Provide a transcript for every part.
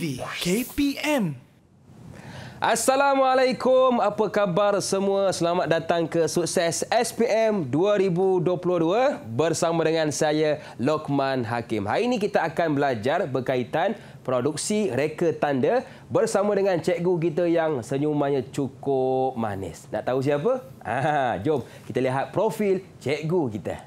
TV KPM. Assalamualaikum, apa khabar semua? Selamat datang ke Sukses SPM 2022 bersama dengan saya Lokman Hakim. Hari ini kita akan belajar berkaitan produksi reka tanda bersama dengan cikgu kita yang senyumannya cukup manis. Nak tahu siapa? Jom kita lihat profil cikgu kita.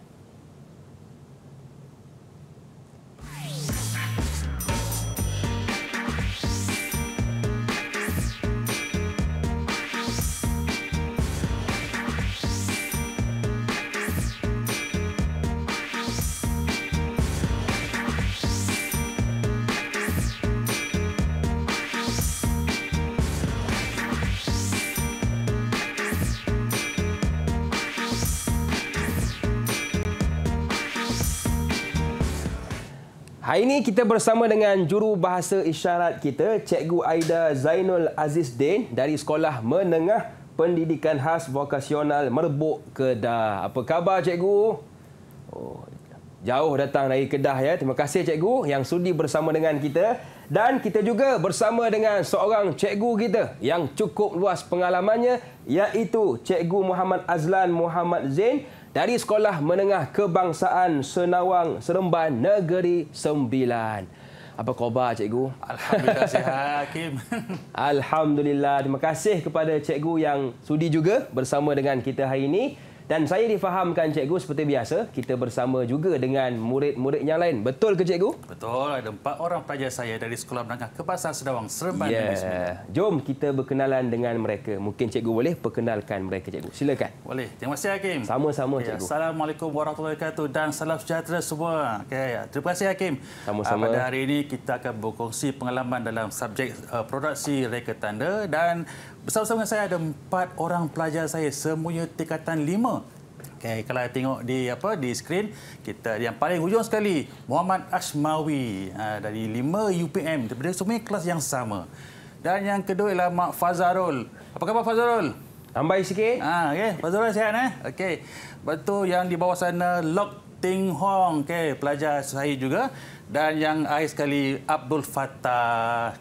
Hari ini kita bersama dengan juru bahasa isyarat kita, Cikgu Aida Zainul Aziz Din dari Sekolah Menengah Pendidikan Khas Vokasional Merbuk, Kedah. Apa khabar cikgu? Oh, jauh datang dari Kedah ya. Terima kasih cikgu yang sudi bersama dengan kita. Dan kita juga bersama dengan seorang cikgu kita yang cukup luas pengalamannya, iaitu Cikgu Muhammad Azlan Muhammad Zain dari Sekolah Menengah Kebangsaan Senawang Seremban Negeri Sembilan. Apa khabar cikgu? Alhamdulillah sihat Hakim. Alhamdulillah. Terima kasih kepada cikgu yang sudi juga bersama dengan kita hari ini. Dan saya difahamkan cikgu seperti biasa, kita bersama juga dengan murid-murid yang lain. Betul ke cikgu? Betul, ada 4 orang pelajar saya dari Sekolah Menengah Kebangsaan Senawang Seremban Negeri Sembilan. Jom kita berkenalan dengan mereka. Mungkin cikgu boleh perkenalkan mereka cikgu. Silakan. Boleh. Terima kasih Hakim. Sama-sama cikgu. Assalamualaikum warahmatullahi wabarakatuh dan salam sejahtera semua. Terima kasih Hakim. Sama-sama. Pada hari ini kita akan berkongsi pengalaman dalam subjek produksi reka tanda, dan bersama-sama saya ada 4 orang pelajar saya, semuanya tingkatan 5. Kalau tengok di skrin, kita yang paling hujung sekali Muhammad Ashmawi dari 5 UPM, daripada semua kelas yang sama. Dan yang kedua ialah Mak Fazarul. Apa khabar Fazarul? Tambah sikit. Fazarul sihat Betul, yang di bawah sana Lok Ting Hong, pelajar saya juga. Dan yang akhir sekali Abdul Fattah.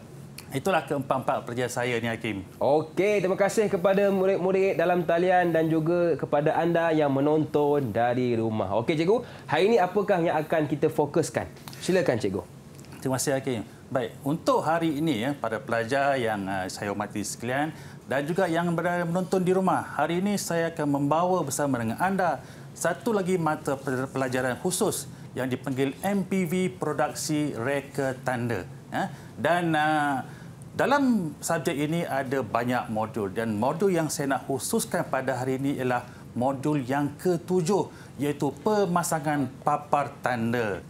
Itulah keempat-empat pelajar saya ni Hakim. Okey, terima kasih kepada murid-murid dalam talian dan juga kepada anda yang menonton dari rumah. Okey cikgu, hari ini apakah yang akan kita fokuskan? Silakan cikgu. Terima kasih Hakim. Baik, untuk hari ini para pelajar yang saya hormati sekalian dan juga yang berada menonton di rumah, hari ini saya akan membawa bersama dengan anda satu lagi mata pelajaran khusus yang dipanggil MPV Produksi Reka Tanda. Dan dalam subjek ini ada banyak modul, dan modul yang saya nak khususkan pada hari ini ialah modul yang ke-7, iaitu pemasangan papar tanda.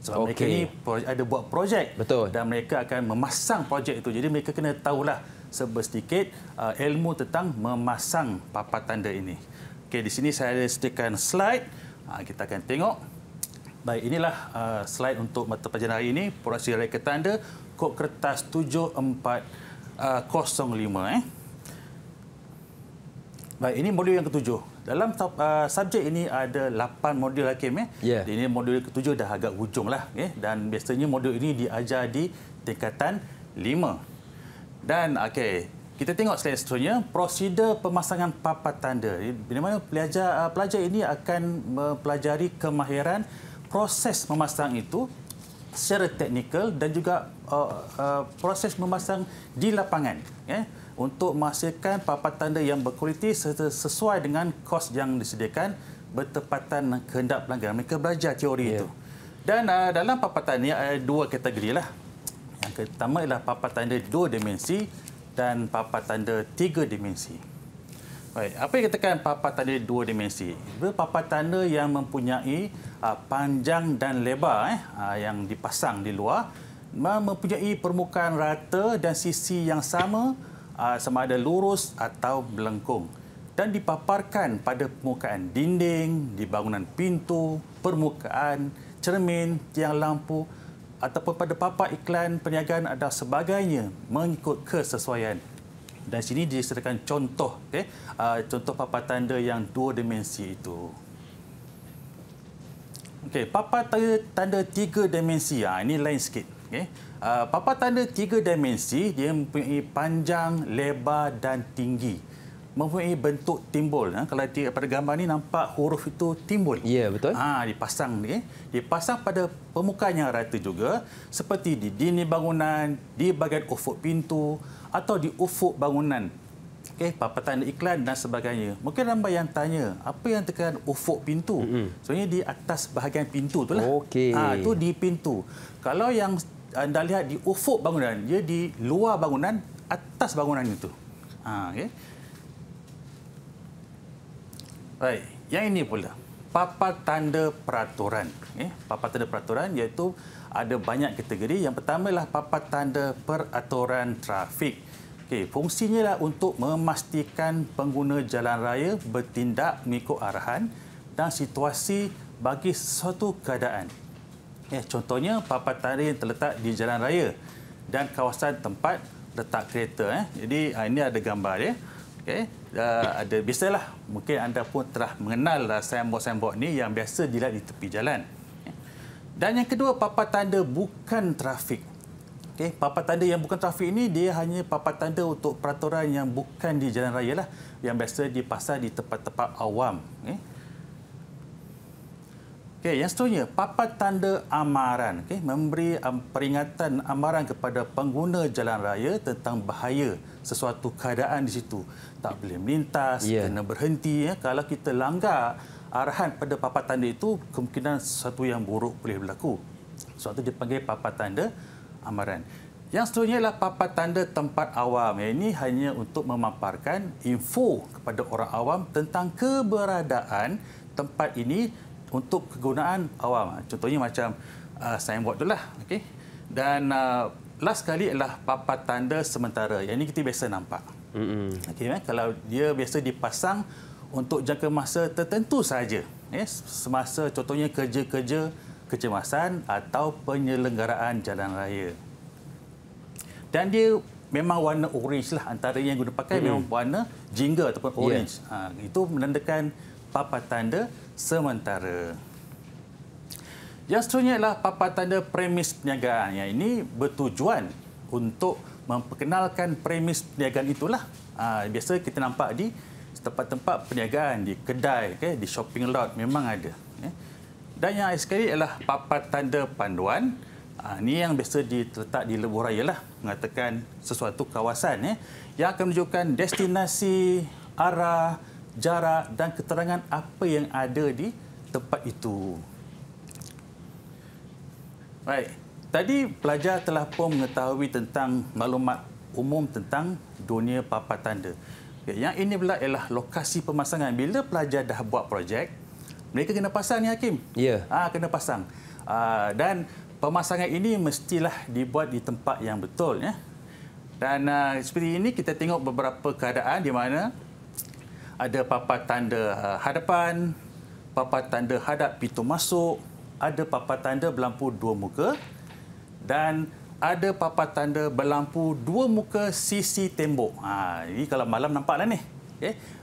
Sebab mereka ini ada buat projek. Betul. Dan mereka akan memasang projek itu. Jadi mereka kena tahulah sedikit ilmu tentang memasang papar tanda ini. Okey, di sini saya ada sediakan slide. Kita akan tengok. Baik, inilah slide untuk mata pelajaran hari ini, produksi reka tanda, kod kertas 7405. Baik, ini modul yang ke-7. Dalam subjek ini ada 8 modul Hakim. Ini modul ke-7 dah agak hujung lah. Dan biasanya modul ini diajar di tingkatan 5. Dan kita tengok slide seterusnya, prosedur pemasangan papan tanda. Di mana pelajar ini akan mempelajari kemahiran proses memasang itu secara teknikal dan juga proses memasang di lapangan untuk menghasilkan papan tanda yang berkualiti serta sesuai dengan kos yang disediakan bertepatan dengan kehendak pelanggan. Mereka belajar teori itu. Dan dalam papan tanda ini ada 2 kategori lah. Yang pertama ialah papan tanda 2 dimensi dan papan tanda 3 dimensi. Baik, apa yang dikatakan papan tanda 2 dimensi? Papan tanda yang mempunyai panjang dan lebar yang dipasang di luar, mempunyai permukaan rata dan sisi yang sama, sama ada lurus atau melengkung, dan dipaparkan pada permukaan dinding, di bangunan pintu, permukaan cermin, tiang lampu ataupun pada papan iklan perniagaan dan sebagainya mengikut kesesuaian. Dan sini disediakan contoh, contoh papan tanda yang 2 dimensi itu. Papan tanda 3 dimensi, ini lain sikit. Papan tanda 3 dimensi, dia mempunyai panjang, lebar dan tinggi. Mempunyai bentuk timbul. Kalau pada gambar ni nampak huruf itu timbul. Ya, betul. Dipasang dipasang pada permukaan yang rata juga, seperti di dinding bangunan, di bahagian ufuk pintu atau di ufuk bangunan. Papan tanda iklan dan sebagainya. Mungkin ramai yang tanya, apa yang tekan ufuk pintu? Sebenarnya di atas bahagian pintu itulah. Itu di pintu. Kalau yang anda lihat di ufuk bangunan, dia di luar bangunan, atas bangunan itu. Baik, yang ini pula papan tanda peraturan. Papan tanda peraturan iaitu ada banyak kategori. Yang pertama ialah papan tanda peraturan trafik. Fungsinya lah untuk memastikan pengguna jalan raya bertindak mengikut arahan dan situasi bagi sesuatu keadaan. Contohnya papan tanda yang terletak di jalan raya dan kawasan tempat letak kereta. Jadi ini ada gambar dia. Ada biasalah, mungkin anda pun telah mengenal signboard-signboard ni yang biasa dilihat di tepi jalan. Dan yang kedua, papan tanda bukan trafik. Papan tanda yang bukan trafik ini dia hanya papan tanda untuk peraturan yang bukan di jalan raya lah, yang biasa dipasang di tempat-tempat awam. Yang seterusnya, papan tanda amaran. Memberi peringatan amaran kepada pengguna jalan raya tentang bahaya sesuatu keadaan di situ. Tak boleh melintas, kena berhenti. Kalau kita langgar arahan pada papan tanda itu, kemungkinan sesuatu yang buruk boleh berlaku. Sebab itu dipanggil papan tanda amaran. Yang seterusnya adalah papan tanda tempat awam. Ini hanya untuk memaparkan info kepada orang awam tentang keberadaan tempat ini untuk kegunaan awam. Contohnya macam signboard itulah. Dan last sekali adalah papan tanda sementara. Yang ini kita biasa nampak. Kalau dia biasa dipasang untuk jangka masa tertentu saja. Semasa contohnya kerja-kerja kecemasan atau penyelenggaraan jalan raya. Dan dia memang warna orange lah. Antara yang guna pakai memang warna jingga ataupun orange. Itu menandakan papan tanda sementara. Yang seterusnya adalah papan tanda premis perniagaan. Yang ini bertujuan untuk memperkenalkan premis perniagaan itulah. Biasa kita nampak di tempat-tempat perniagaan, di kedai, di shopping lot memang ada. Dan yang akhir sekali adalah papan tanda panduan. Ini yang biasa diletak di lebuh raya lah, mengatakan sesuatu kawasan yang akan menunjukkan destinasi, arah, jarak dan keterangan apa yang ada di tempat itu. Baik, tadi pelajar telah pun mengetahui tentang maklumat umum tentang dunia papan tanda. Yang ini pula ialah lokasi pemasangan. Bila pelajar dah buat projek, mereka kena pasang ni Hakim. Kena pasang. Dan pemasangan ini mestilah dibuat di tempat yang betul. Dan seperti ini kita tengok beberapa keadaan di mana ada papan tanda hadapan, papan tanda hadap pintu masuk, ada papan tanda berlampu dua muka dan ada papan tanda berlampu dua muka sisi tembok. Ini kalau malam nampaklah ni.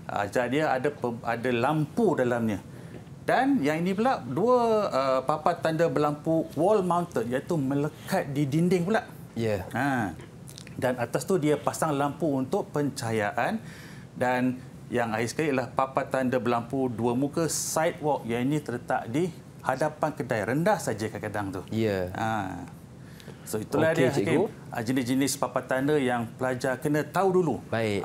Jadi dia ada lampu dalamnya. Dan yang ini pula dua papan tanda berlampu wall mounted, iaitu melekat di dinding pula. Dan atas tu dia pasang lampu untuk pencahayaan. Dan yang akhir sekali ialah papan tanda berlampu dua muka sidewalk, yang ini terletak di hadapan kedai, rendah saja kadang-kadang tu. So itulah dia Hakim, jenis-jenis papan tanda yang pelajar kena tahu dulu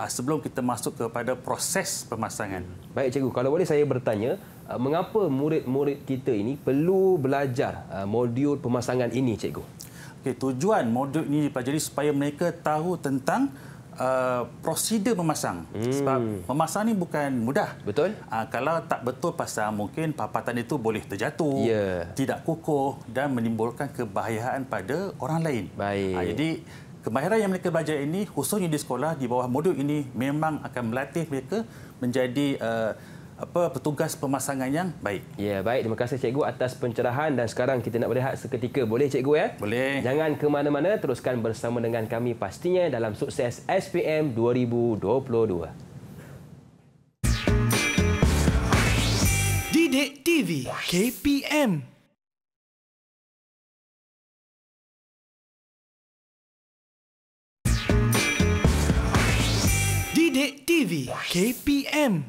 sebelum kita masuk kepada proses pemasangan. Baik cikgu, kalau boleh saya bertanya, mengapa murid-murid kita ini perlu belajar modul pemasangan ini cikgu? Tujuan modul ini dipelajari supaya mereka tahu tentang prosedur memasang. Sebab memasang ni bukan mudah. Betul. Kalau tak betul pasang, mungkin papan tanda itu boleh terjatuh, tidak kukuh dan menimbulkan kebahayaan pada orang lain. Jadi kemahiran yang mereka belajar ini, khususnya di sekolah di bawah modul ini, memang akan melatih mereka menjadi petugas pemasangan yang baik. Baik. Terima kasih cikgu atas pencerahan, dan sekarang kita nak berehat seketika. Boleh cikgu Boleh. Jangan ke mana-mana, teruskan bersama dengan kami pastinya dalam Sukses SPM 2022. Didik TV KPM. Kek TV KPM.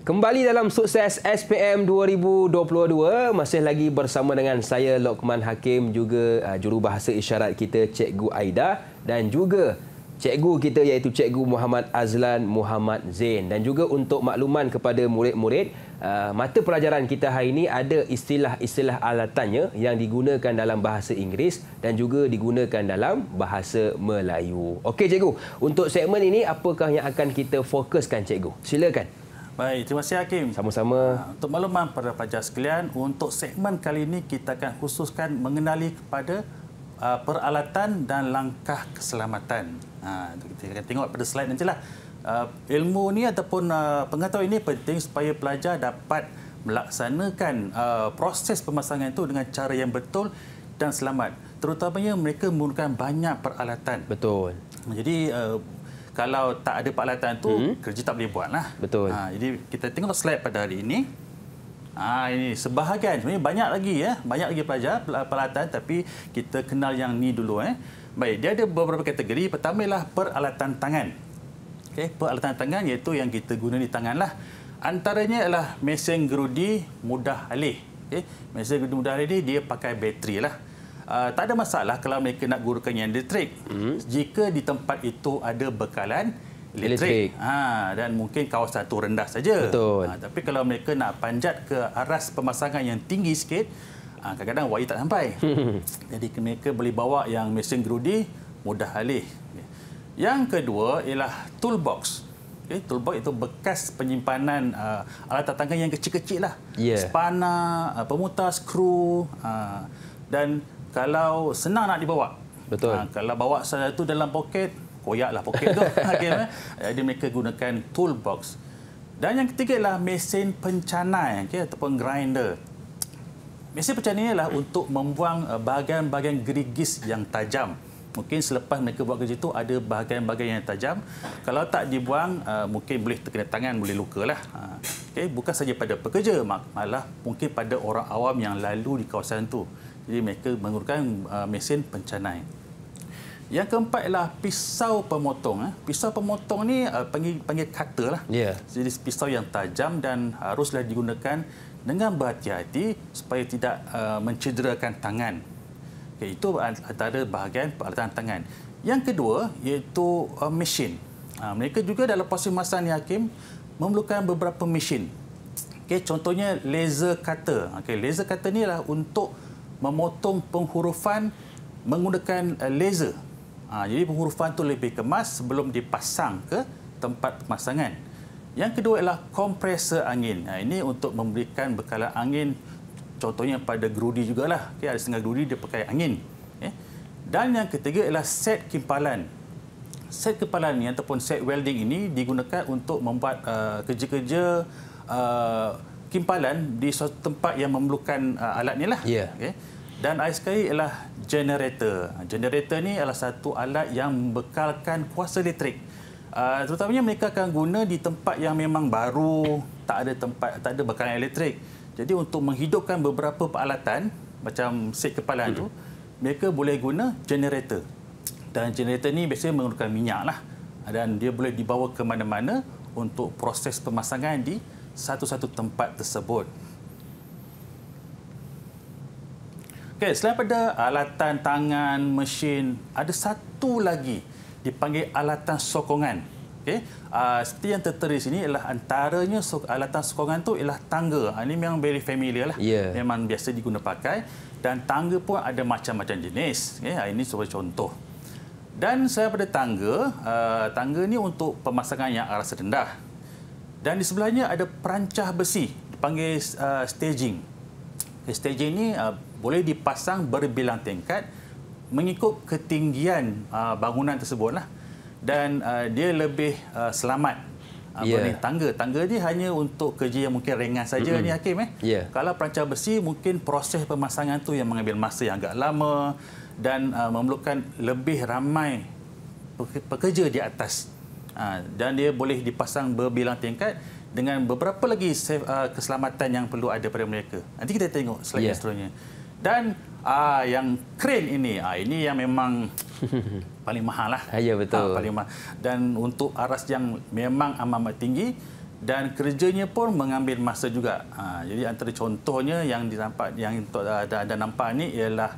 Kembali dalam Sukses SPM 2022, masih lagi bersama dengan saya Lokman Hakim, juga jurubahasa isyarat kita Cikgu Aida, dan juga cikgu kita iaitu Cikgu Muhammad Azlan Muhammad Zain. Dan juga untuk makluman kepada murid-murid, mata pelajaran kita hari ini ada istilah-istilah alatannya yang digunakan dalam bahasa Inggeris dan juga digunakan dalam bahasa Melayu. Okey cikgu, untuk segmen ini apakah yang akan kita fokuskan cikgu? Silakan. Baik, terima kasih Hakim. Sama-sama. Untuk makluman para pelajar sekalian, untuk segmen kali ini kita akan khususkan mengenali kepada peralatan dan langkah keselamatan. Kita akan tengok pada slide nantilah. Ilmu ni ataupun pengetahuan ini penting supaya pelajar dapat melaksanakan proses pemasangan itu dengan cara yang betul dan selamat. Terutamanya mereka menggunakan banyak peralatan. Betul. Jadi kalau tak ada peralatan tu, kerja tak boleh buat lah. Betul. Jadi kita tengok slide pada hari ini. Ini sebahagian, sebenarnya banyak lagi banyak lagi pelajar peralatan, tapi kita kenal yang ni dulu. Baik, dia ada beberapa kategori. Pertama ialah peralatan tangan. Okey, peralatan tangan iaitu yang kita guna di tangan lah. Antaranya ialah mesin gerudi mudah alih. Okey, mesin gerudi mudah alih ni dia pakai bateri lah. Tak ada masalah kalau mereka nak gunakan yang elektrik. Jika di tempat itu ada bekalan elektrik. Dan mungkin kawasan itu rendah saja. Betul. Tapi kalau mereka nak panjat ke aras pemasangan yang tinggi sikit, kadang-kadang wayar tak sampai. Jadi mereka boleh bawa yang mesin gerudi mudah alih. Yang kedua ialah toolbox. Okay, toolbox itu bekas penyimpanan alat tangan yang kecil-kecil lah. Spana, pemutar skru, dan kalau senang nak dibawa. Betul. Kalau bawa satu dalam poket, koyaklah poket tu. Jadi mereka gunakan toolbox. Dan yang ketiga ialah mesin pencanai, ataupun grinder. Mesin pencanai ialah untuk membuang bahagian-bahagian gerigis yang tajam. Mungkin selepas mereka buat kerja itu ada bahagian-bahagian yang tajam. Kalau tak dibuang, mungkin boleh terkena tangan, boleh lukalah. Bukan saja pada pekerja, malah mungkin pada orang awam yang lalu di kawasan itu. Jadi mereka menggunakan mesin pencanai. Yang keempat ialah pisau pemotong. Pisau pemotong ni panggil cutter lah. Jadi pisau yang tajam dan haruslah digunakan dengan berhati-hati supaya tidak mencederakan tangan. Itu antara bahagian peralatan tangan. Yang kedua iaitu mesin. Mereka juga dalam proses pemasangan ni Hakim memerlukan beberapa mesin. Contohnya laser cutter. Laser cutter ni adalah untuk memotong penghurufan menggunakan laser. Jadi penghurufan itu lebih kemas sebelum dipasang ke tempat pemasangan. Yang kedua ialah kompresor angin. Ini untuk memberikan bekalan angin. Contohnya pada gerudi jugalah. Ada setengah gerudi dia pakai angin. Dan yang ketiga ialah set kimpalan. Set kimpalan ini ataupun set welding ini digunakan untuk membuat kerja-kerja kimpalan di suatu tempat yang memerlukan alat ni lah. Dan akhir sekali ialah generator. Generator ni adalah satu alat yang membekalkan kuasa elektrik. Terutamanya mereka akan guna di tempat yang memang baru, tak ada bekalan elektrik. Jadi untuk menghidupkan beberapa peralatan macam set kepalan tu, mereka boleh guna generator. Dan generator ni biasanya menggunakan minyak lah. Dan dia boleh dibawa ke mana-mana untuk proses pemasangan di satu-satu tempat tersebut. Selain pada alatan tangan, mesin, ada satu lagi dipanggil alatan sokongan. Seperti yang tertera di sini ialah antaranya alatan sokongan tu ialah tangga. Ini memang very familiar lah. Memang biasa diguna pakai. Dan tangga pun ada macam-macam jenis. Ini sebagai contoh. Dan selain pada tangga, tangga ni untuk pemasangan yang aras rendah. Dan di sebelahnya ada perancah besi, dipanggil staging. Staging ni boleh dipasang berbilang tingkat mengikut ketinggian bangunan tersebutlah. Dan dia lebih selamat berbanding tangga. Tangga ni hanya untuk kerja yang mungkin ringan saja ni Hakim. Kalau perancah besi mungkin proses pemasangan tu yang mengambil masa yang agak lama dan memerlukan lebih ramai pekerja di atas. Dan dia boleh dipasang berbilang tingkat dengan beberapa lagi keselamatan yang perlu ada pada mereka. Nanti kita tengok slide seterusnya. Dan Yang crane ini, ini yang memang paling mahal lah. Ya, betul. Paling mahal. Dan untuk aras yang memang amat tinggi dan kerjanya pun mengambil masa juga. Jadi antara contohnya yang anda nampak ni ialah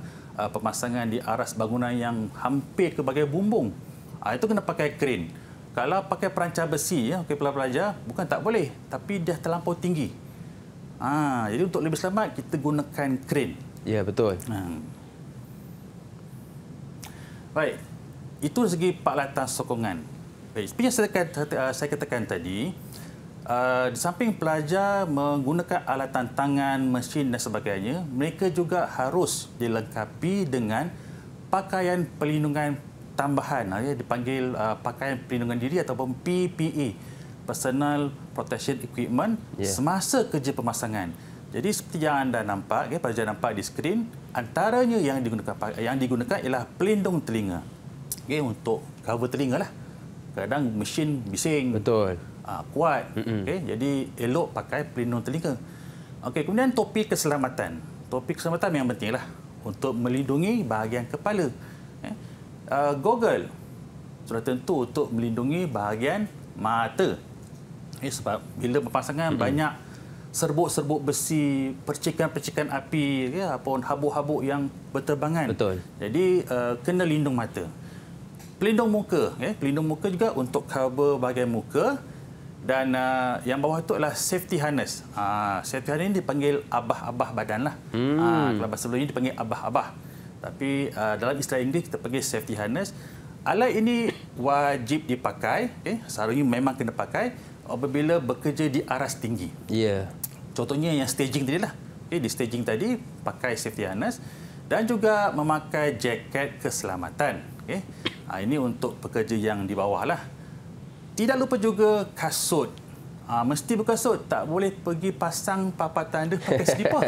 pemasangan di aras bangunan yang hampir ke bahagian bumbung. Itu kena pakai crane. Kalau pakai perancar besi, pelajar bukan tak boleh, tapi dia terlampau tinggi. Jadi untuk lebih selamat kita gunakan crane. Ya, betul. Baik, itu segi peralatan sokongan. Baik, seperti yang saya katakan tadi, di samping pelajar menggunakan alatan tangan, mesin dan sebagainya, mereka juga harus dilengkapi dengan pakaian pelindungan tambahan, dipanggil pakaian pelindungan diri ataupun PPE, Personal Protection Equipment, semasa kerja pemasangan. Jadi seperti yang anda nampak, pelajar nampak di skrin, antaranya yang digunakan ialah pelindung telinga. Untuk cover telinga lah. Kadang mesin bising. Betul. Kuat. Jadi elok pakai pelindung telinga. Kemudian topi keselamatan. Topi keselamatan yang penting lah untuk melindungi bahagian kepala. Goggle sudah tentu untuk melindungi bahagian mata. Sebab bila berpasangan banyak serbuk-serbuk besi, percikan-percikan api, ataupun habuk-habuk yang berterbangan. Betul. Jadi kena lindung mata. Pelindung muka, pelindung muka juga untuk cover bahagian muka. Dan yang bawah itu adalah safety harness. Safety harness ini dipanggil abah-abah badan lah. Kalau bahasa Melayu dipanggil abah-abah. Tapi dalam istilah Inggeris kita panggil safety harness. Alat ini wajib dipakai, seharusnya memang kena pakai apabila bekerja di aras tinggi. Ya. Contohnya yang staging tadi lah. Di staging tadi pakai safety harness dan juga memakai jaket keselamatan. Ini untuk pekerja yang di bawah lah. Tidak lupa juga kasut. Mesti berkasut. Tak boleh pergi pasang papan tanda pakai slipper.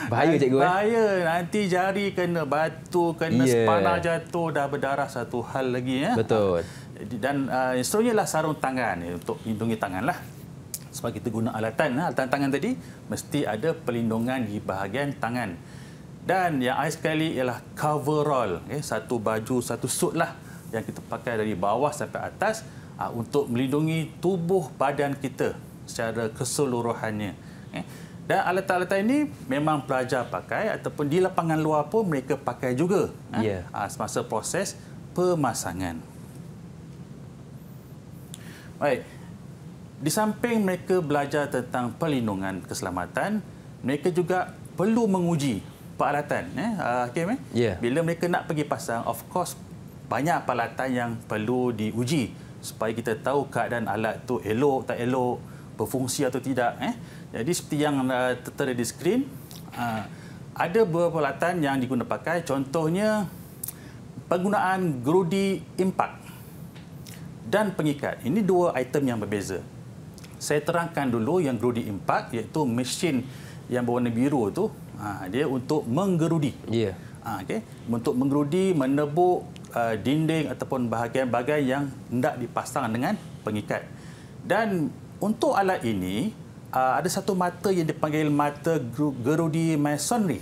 Bahaya, cikgu. Bahaya. Nanti jari kena batu, kena sepanah jatuh, dah berdarah, satu hal lagi. Betul. Dan seterusnya lah sarung tangan untuk lindungi tangan lah. Sebab kita guna alatan tangan tadi, mesti ada pelindungan di bahagian tangan. Dan yang akhir sekali ialah coverall. Satu baju, satu suit lah yang kita pakai dari bawah sampai atas untuk melindungi tubuh badan kita secara keseluruhannya. Dan alatan-alatan ini memang pelajar pakai ataupun di lapangan luar pun mereka pakai juga semasa proses pemasangan. Baik. Di samping mereka belajar tentang perlindungan keselamatan, mereka juga perlu menguji peralatan. Bila mereka nak pergi pasang, of course, banyak peralatan yang perlu diuji supaya kita tahu keadaan alat tu elok, tak elok, berfungsi atau tidak. Jadi seperti yang tertera di skrin, ada beberapa peralatan yang digunakan pakai. Contohnya, penggunaan gerudi impak dan pengikat. Ini dua item yang berbeza. Saya terangkan dulu yang gerudi impak, iaitu mesin yang berwarna biru itu, dia untuk menggerudi. Untuk menggerudi, menebuk dinding ataupun bahagian-bahagian yang hendak dipasang dengan pengikat. Dan untuk alat ini, ada satu mata yang dipanggil mata gerudi masonry.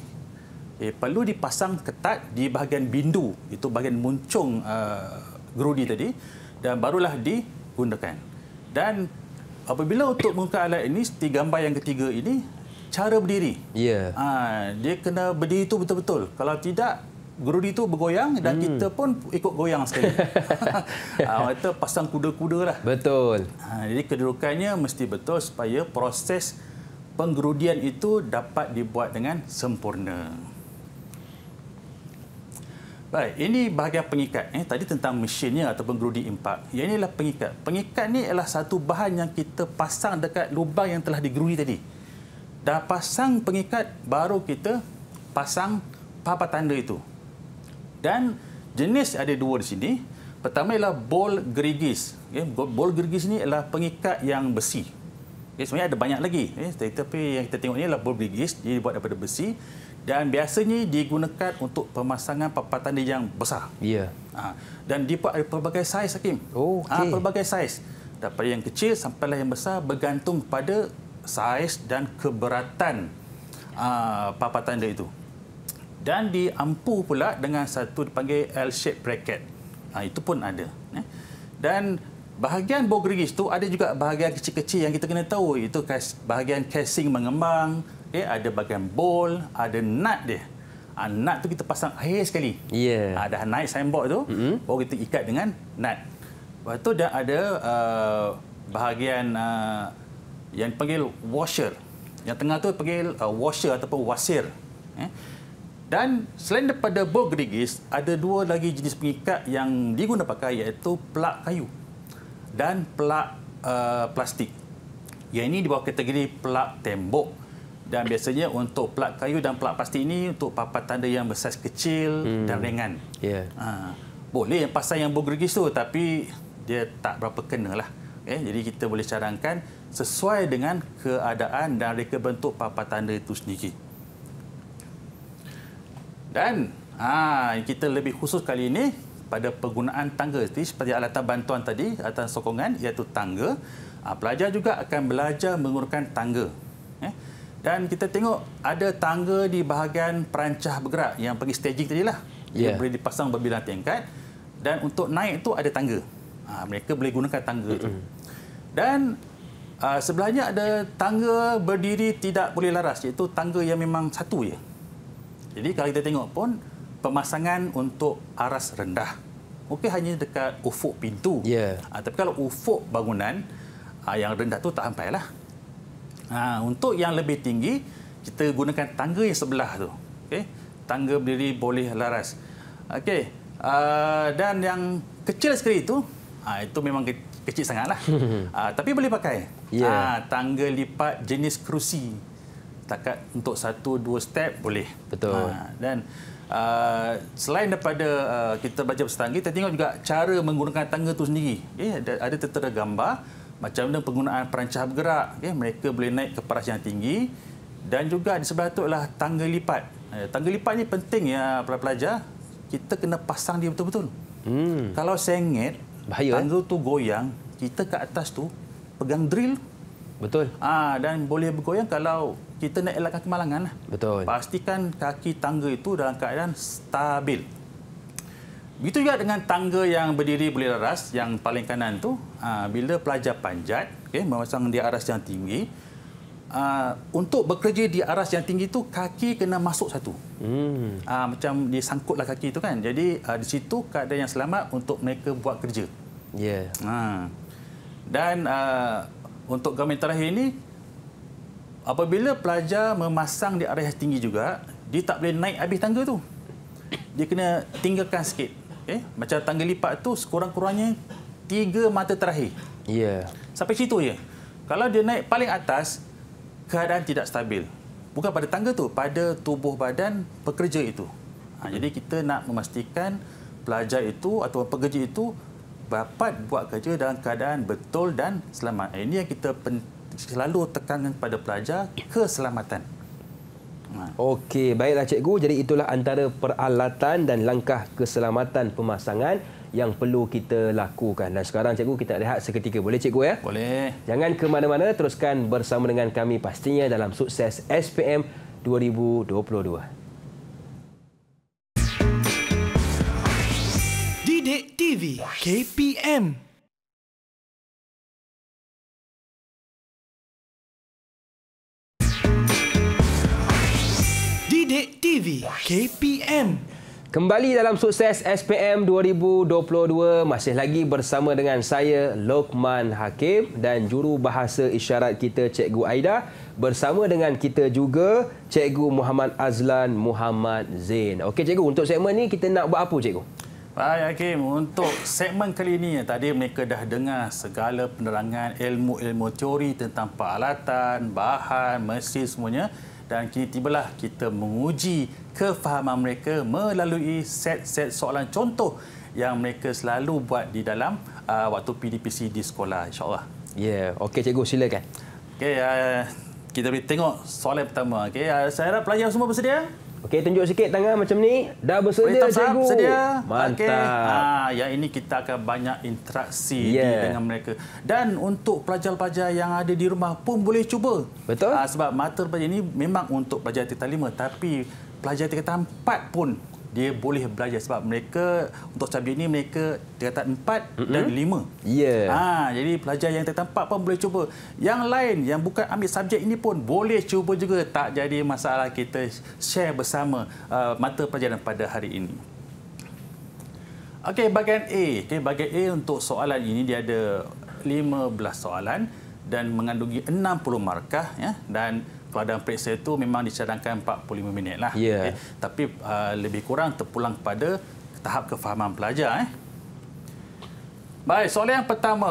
Perlu dipasang ketat di bahagian bindu, itu bahagian muncung gerudi tadi, dan barulah digunakan. Dan apabila untuk menggunakan alat ini, seperti gambar yang ketiga ini, cara berdiri. Dia kena berdiri itu betul-betul. Kalau tidak, gerudi itu bergoyang dan kita pun ikut goyang sekali. Kita pasang kuda-kuda lah. Betul. Jadi kedudukannya mesti betul supaya proses penggerudian itu dapat dibuat dengan sempurna. Baik, ini bahagian pengikat. Tadi tentang mesinnya ataupun gerudi impak. Yang ini adalah pengikat. Pengikat ni adalah satu bahan yang kita pasang dekat lubang yang telah digerudi tadi. Dah pasang pengikat, baru kita pasang papan tanda itu. Dan jenis ada dua di sini. Pertama ialah bol gerigis. Bol gerigis ni adalah pengikat yang besi. Sebenarnya ada banyak lagi. Tapi yang kita tengok ni adalah bol gerigis. Dia dibuat daripada besi. Dan biasanya digunakan untuk pemasangan papan tanda yang besar. Dan dibuat dari pelbagai saiz, Hakim. Pelbagai saiz. Daripada yang kecil sampailah yang besar, bergantung pada saiz dan keberatan papan tanda itu. Dan diampu pula dengan satu dipanggil L-shape bracket. Itu pun ada. Dan bahagian bor gerigis tu ada juga bahagian kecil-kecil yang kita kena tahu. Itu bahagian casing mengembang, ada bahagian bolt, ada nut dia. Nut tu kita pasang akhir sekali. Dah naik signboard tu, baru kita ikat dengan nut. Lepas tu dah ada bahagian yang dipanggil washer. Yang tengah tu panggil washer ataupun wasir. Dan selain daripada bor gerigis, ada dua lagi jenis pengikat yang diguna pakai, iaitu pelak kayu dan pelak plastik. Yang ini di bawah kategori pelak tembok. Dan biasanya untuk pelak kayu dan pelak plastik ini untuk papan tanda yang bersaiz kecil dan ringan. Boleh pasang yang bor gerigis tu, tapi dia tak berapa kena lah. Jadi kita boleh cadangkan sesuai dengan keadaan dan reka bentuk papan tanda itu sendiri. Dan kita lebih khusus kali ini pada penggunaan tangga seperti alatan bantuan tadi, alatan sokongan iaitu tangga. Pelajar juga akan belajar menggunakan tangga. Dan kita tengok ada tangga di bahagian perancah bergerak yang pergi staging tadi lah. Dia boleh dipasang berbilang tingkat. Dan untuk naik tu ada tangga. Mereka boleh gunakan tangga tu. Dan sebelahnya ada tangga berdiri tidak boleh laras, iaitu tangga yang memang satu je. Jadi kalau kita tengok pun pemasangan untuk aras rendah. Mungkin hanya dekat ufuk pintu. Tapi kalau ufuk bangunan yang rendah tu tak sampai lah. Untuk yang lebih tinggi, kita gunakan tangga yang sebelah tu. Tangga berdiri boleh laras. Dan yang kecil sekali itu memang kecil sangatlah. Tapi boleh pakai. Tangga lipat jenis kerusi. Takat untuk 1-2 step boleh. Betul. Dan selain daripada kita belajar pasal tangga, kita tengok juga cara menggunakan tangga itu sendiri. Ada tertera gambar macam mana penggunaan perancah bergerak. Mereka boleh naik ke paras yang tinggi. Dan juga di sebelah itu adalah tangga lipat. Tangga lipat ni penting ya para pelajar. Kita kena pasang dia betul-betul. Kalau sengit, bahaya, tangga tu goyang, kita ke atas tu pegang drill. Betul. Dan boleh bergoyang kalau kita nak elakkan kemalangan. Betul. Pastikan kaki tangga itu dalam keadaan stabil. Begitu juga dengan tangga yang berdiri boleh laras, yang paling kanan tu, bila pelajar panjat, memasang di aras yang tinggi, untuk bekerja di aras yang tinggi tu kaki kena masuk satu. Macam dia sangkutlah kaki itu kan. Jadi di situ keadaan yang selamat untuk mereka buat kerja. Dan untuk gambar terakhir ini, apabila pelajar memasang di aras yang tinggi juga, dia tak boleh naik habis tangga tu. Dia kena tinggalkan sikit. Macam tangga lipat tu sekurang-kurangnya 3 mata terakhir. Sampai situ je. Kalau dia naik paling atas, keadaan tidak stabil. Bukan pada tangga tu, pada tubuh badan pekerja itu. Jadi kita nak memastikan pelajar itu atau pekerja itu dapat buat kerja dalam keadaan betul dan selamat. Ini yang kita selalu tekankan kepada pelajar, keselamatan. Okey, baiklah cikgu. Jadi itulah antara peralatan dan langkah keselamatan pemasangan yang perlu kita lakukan. Dan sekarang cikgu kita rehat seketika. Boleh cikgu ya? Boleh. Jangan ke mana-mana, teruskan bersama dengan kami pastinya dalam Sukses SPM 2022. Didik TV KPM. Didik TV KPM. Kembali dalam Sukses SPM 2022, masih lagi bersama dengan saya Lokman Hakim dan juru bahasa isyarat kita Cikgu Aida, bersama dengan kita juga Cikgu Muhammad Azlan Muhammad Zain. Okey cikgu, untuk segmen ni kita nak buat apa cikgu? Baik Hakim, untuk segmen kali ini tadi mereka dah dengar segala penerangan ilmu-ilmu teori tentang peralatan, bahan, mesin semuanya. Dan kini tibalah kita menguji kefahaman mereka melalui set-set soalan contoh yang mereka selalu buat di dalam waktu PDPC di sekolah, insyaAllah. Okey cikgu, silakan. Okey, kita boleh tengok soalan pertama. Okey, saya harap pelajar semua bersedia. Okey, tunjuk sikit tangan macam ni. Dah bersedia cikgu. Bersedia. Mantap. Okay. Yang ini kita akan banyak interaksi dengan mereka. Dan untuk pelajar-pelajar yang ada di rumah pun boleh cuba. Betul. Sebab mata pelajar ini memang untuk pelajar tingkatan 5, tapi pelajar tingkatan 4 pun dia boleh belajar sebab mereka untuk subjek ini mereka tingkatan 4 dan 5. Jadi pelajar yang tingkatan 4 pun boleh cuba. Yang lain yang bukan ambil subjek ini pun boleh cuba juga. Tak jadi masalah, kita share bersama mata pelajaran pada hari ini. Okey, bahagian A. Bahagian A untuk soalan ini dia ada 15 soalan dan mengandungi 60 markah ya, dan kalau dalam periksa itu memang dicadangkan 45 minit lah. Tapi lebih kurang terpulang pada tahap kefahaman pelajar. Baik, soalan yang pertama.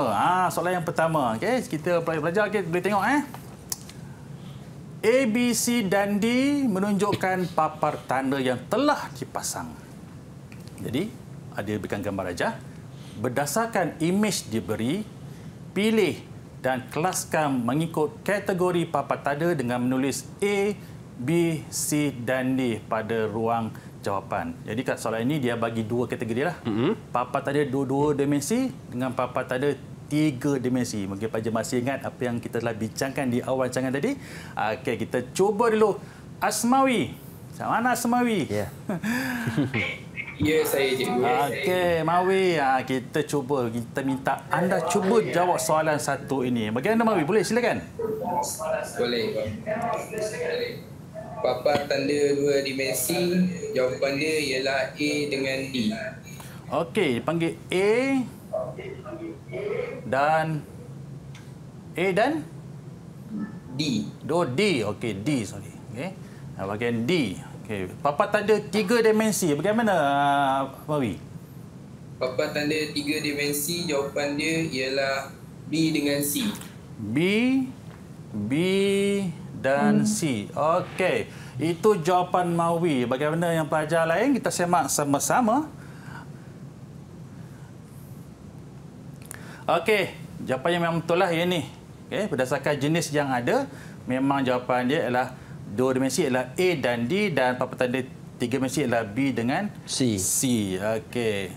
Soalan yang pertama. Kita pelajar boleh tengok. A, B, C dan D menunjukkan papar tanda yang telah dipasang. Jadi, ada berikan gambar rajah. Berdasarkan imej diberi, pilih dan kelaskan mengikut kategori papan tanda dengan menulis A, B, C dan D pada ruang jawapan. Jadi kat soalan ini dia bagi dua kategori lah. Papan tanda dua dimensi dengan papan tanda 3 dimensi. Mungkin pelajar masih ingat apa yang kita telah bincangkan di awal rancangan tadi. Okey, kita cuba dulu. Asmawi. Mana Asmawi? Ya, saya cikgu. Okey, Mawi, kita cuba. Kita minta anda cuba jawab soalan satu ini. Bagaimana Mawi? Boleh, silakan. Boleh. Papan tanda 2 dimensi, jawapan dia ialah A dengan D. Okey, dipanggil A dan D. D. Okey, D, sorry. Okey. Bahagian D. Okey, papan tanda 3 dimensi. Bagaimana Mawi? Papan tanda 3 dimensi, jawapan dia ialah B dengan C. B dan C. Okey, itu jawapan Mawi. Bagaimana yang pelajar lain? Kita semak sama-sama. Okey, jawapannya memang betul lah yang ni. Okey, berdasarkan jenis yang ada, memang jawapan dia ialah 2 dimensi ialah A dan D dan papan tanda 3 dimensi ialah B dengan C. Okey.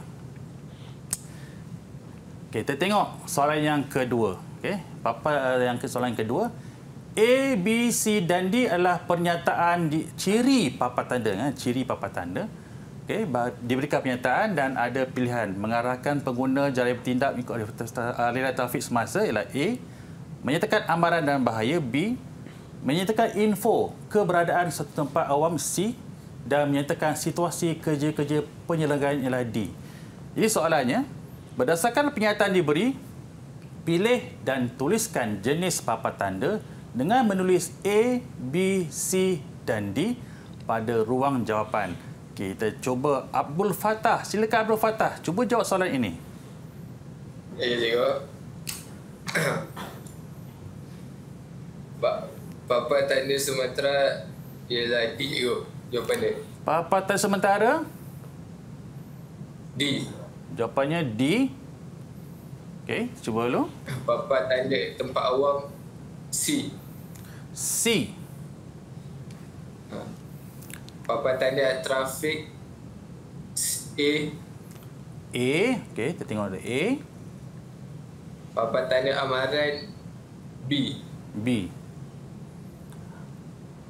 Kita tengok soalan yang kedua. Okey, soalan yang kedua. A, B, C dan D adalah pernyataan ciri papan tanda. Ciri papan tanda. Okey, diberikan pernyataan dan ada pilihan mengarahkan pengguna jalan bertindak mengikut aliran trafik semasa ialah A, menyatakan amaran dan bahaya B, menyatakan info keberadaan satu tempat awam C dan menyatakan situasi kerja-kerja penyelenggaraan ialah D. Jadi soalannya, berdasarkan pernyataan diberi, pilih dan tuliskan jenis papan tanda dengan menulis A, B, C dan D pada ruang jawapan. Kita cuba Abdul Fattah. Silakan Abdul Fattah, cuba jawab soalan ini. Ya, cikgu. Papan tanda sementara ialah D, cikgu. Jawapan dia. Papan tanda sementara? D. Jawapannya D. Okey, cuba dulu. Papan tanda tempat awam C. C. Papan tanda trafik A. A. Okey, kita tengok ada A. Papan tanda amaran B. B.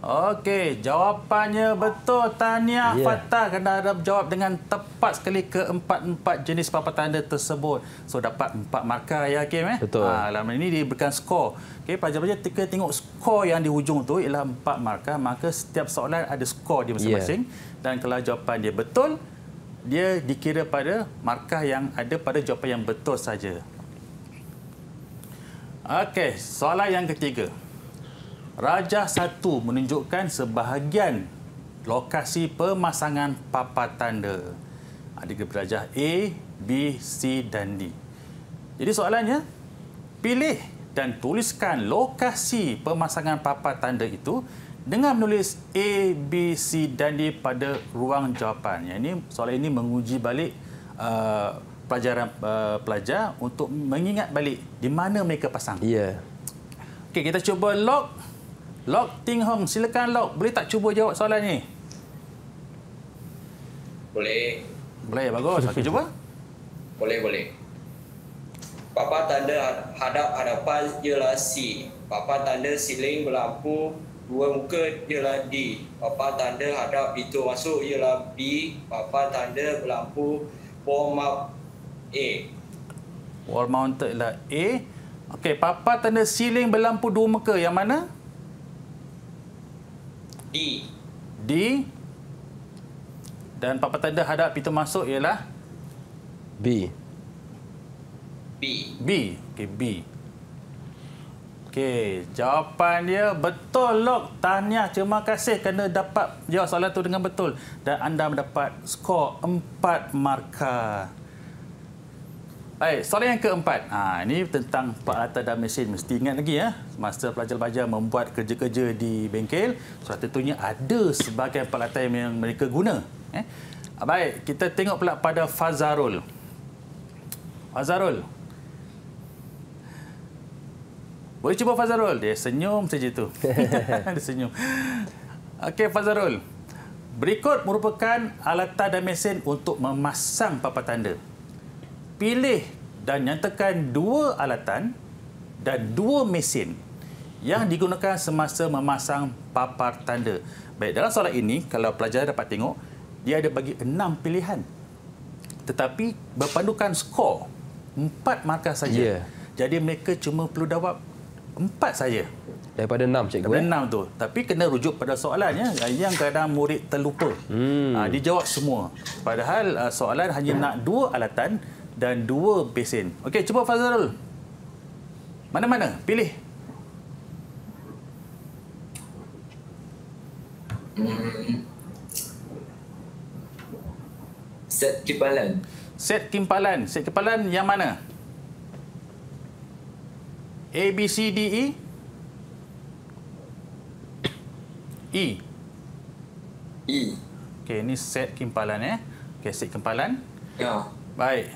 Okey, jawapannya betul. Tahniah Fattah kerana anda jawab dengan tepat sekali ke empat jenis papan tanda tersebut. So dapat 4 markah ya Hakim Betul. Dalam ini diberikan skor. Okey, pelajar-pelajar kita tengok skor yang di hujung tu ialah 4 markah, maka setiap soalan ada skor dia masing-masing dan kalau jawapan dia betul, dia dikira pada markah yang ada pada jawapan yang betul saja. Okey, soalan yang ketiga. Rajah 1 menunjukkan sebahagian lokasi pemasangan papan tanda. Ada rajah A, B, C dan D. Jadi soalannya, pilih dan tuliskan lokasi pemasangan papan tanda itu dengan menulis A, B, C dan D pada ruang jawapan. Yang ini soalan ini menguji balik pelajar untuk mengingat balik di mana mereka pasang. Okey, kita cuba Lok Ting Hong, silakan Lok. Boleh tak cuba jawab soalan ni? Boleh. Boleh, bagus. Okey, cuba. Boleh. Papan tanda hadap-hadapan ialah C. Papan tanda siling berlampu dua muka ialah D. Papan tanda hadap pintu masuk ialah B. Papan tanda berlampu wall mount A. Wall mounted ialah A. Okey, papan tanda siling berlampu dua muka yang mana? D. D. Dan papan tanda hadap pintu masuk ialah B. B. B. Okey, B. Okey, jawapan dia betul, Lok. Tahniah, terima kasih kerana dapat jawab soalan tu dengan betul. Dan anda mendapat skor 4 markah. Baik, soalan yang keempat. Ini tentang peralatan dan mesin. Mesti ingat lagi ya, masa pelajar-pelajar membuat kerja-kerja di bengkel, sudah tentunya ada sebahagian peralatan yang mereka guna. Baik, kita tengok pula pada Fazarul. Fazarul. Boleh cuba Fazarul? Dia senyum saja tu. Dia senyum. Okey, Fazarul. Berikut merupakan alatan dan mesin untuk memasang papan tanda. Pilih dan nyatakan dua alatan dan dua mesin yang digunakan semasa memasang papan tanda. Baik, dalam soalan ini, kalau pelajar dapat tengok, dia ada bagi 6 pilihan. Tetapi berpandukan skor 4 markah saja. Jadi mereka cuma perlu jawab 4 saja. Daripada 6, cikgu. Daripada 6 tu. Tapi kena rujuk pada soalan ya. Yang kadang murid terlupa. Dijawab semua. Padahal soalan hanya nak 2 alatan dan 2 mesin. Okey, cuba Fazrul. Mana-mana? Pilih. Set kimpalan. Set kimpalan. Set kimpalan yang mana? A, B, C, D, E? E. E. Okey, ini set kimpalan ya. Okey, set kimpalan. Ya. Baik.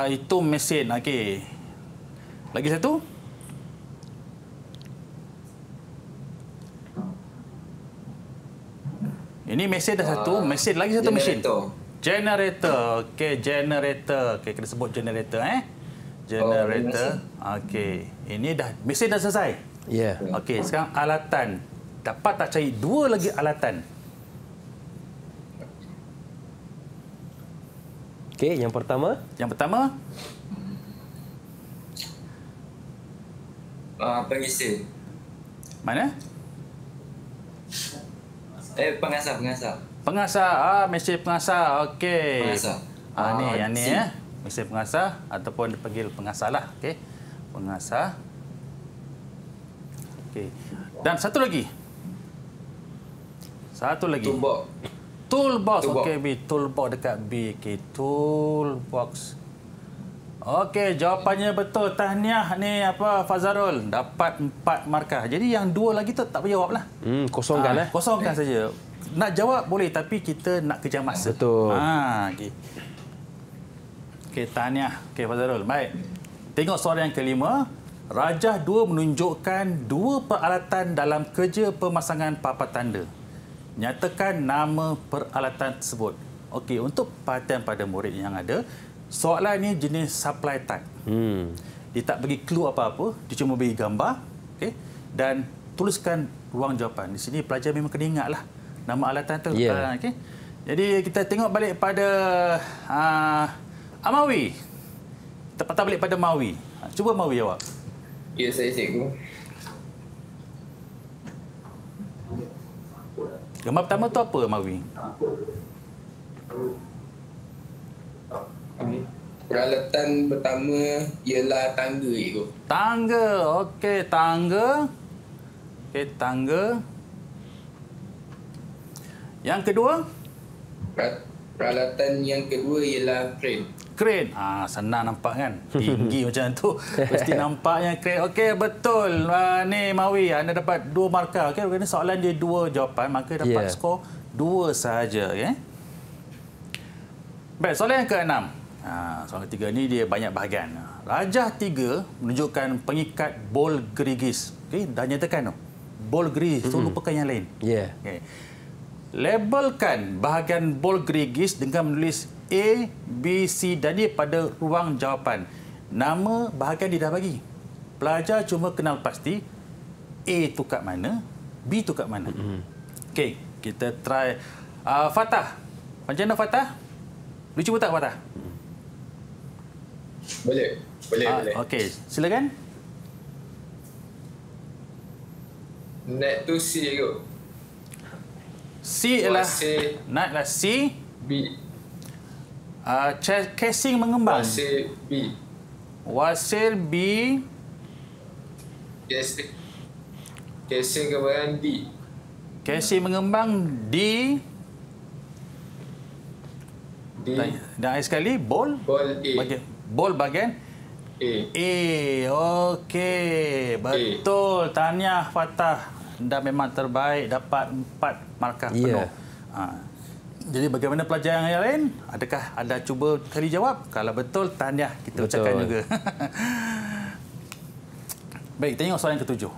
Itu mesin. Okey. Lagi satu? Ini mesin dah satu. Mesin lagi satu mesin. Generator. Okey, generator. Okey, kita sebut generator generator. Okey. Ini dah mesin dah selesai. Ya. Yeah. Okey, sekarang alatan. Dapat tak cari 2 lagi alatan? Okey, yang pertama? Yang pertama? Pengisir. Mana? Pengasah. Pengasah. Mesin pengasah. Okey. Pengasah. Ni yang ni ya. Mesin pengasah ataupun dipanggil pengasah lah. Okey. Pengasah. Okey. Dan satu lagi. Toolbox. Okey, B. Toolbox dekat B. Okey, toolbox. Okey, jawapannya betul. Tahniah ni Fazarul. Dapat 4 markah. Jadi yang 2 lagi tu tak payah jawab lah. Kosongkan Kosongkan saja. Nak jawab boleh tapi kita nak kejar masa. Betul. Okey. Okey, tahniah. Okey, Fazarul. Baik. Tengok soalan yang kelima. Rajah 2 menunjukkan 2 peralatan dalam kerja pemasangan papan tanda. Nyatakan nama peralatan tersebut. Okey, untuk perhatian pada murid yang ada, soalan ini jenis supply type. Dia tak bagi clue apa-apa, dia cuma bagi gambar, okey, dan tuliskan ruang jawapan. Di sini pelajar memang kena ingatlah nama alatan tu. Yeah. Okey. Jadi kita tengok balik pada Mawi. Kita patah balik pada Mawi. Cuba Mawi jawab. Ya, saya cikgu. Gambar pertama tu apa, Mawi? Peralatan pertama ialah tangga, cikgu. Tangga. Okey, tangga. Okey, tangga. Yang kedua? Peralatan yang kedua ialah crane. Crane. Senang nampak kan? Tinggi macam tu. Mesti nampaknya crane. Okey, betul. Ni Mawi, anda dapat 2 markah. Okey, kerana soalan dia 2 jawapan, maka dapat skor 2 sahaja. Okay? Baik, soalan yang ke-6. Soalan ketiga ni dia banyak bahagian. Rajah 3 menunjukkan pengikat bol gerigis. Okey, dah nyatakan tu. Bol gerigis tu lupakan yang lain. Ya. Okay. Labelkan bahagian bol gerigis dengan menulis A, B, C dan D pada ruang jawapan. Nama bahagian dia dah bagi. Pelajar cuma kenal pasti A tu kat mana, B tu kat mana. Okey, kita try. Fatah. Macam mana Fatah? Boleh cuba tak Fatah? Boleh. Boleh. Okey, silakan. Net tu C kot. C ialah Wasil naiklah C. B. Casing mengembang. Wasil B. Wasil B. Casing kembangan D. Casing mengembang D. D. Dan akhir sekali bol. Ball A. Bol bahagian A. A. Okey, betul. Tahniah Fatah. Anda memang terbaik, dapat 4 markah penuh. Jadi bagaimana pelajar yang lain? Adakah anda cuba kali jawab? Kalau betul, tahniah kita ucapkan juga. Baik, tengok soalan ke-7.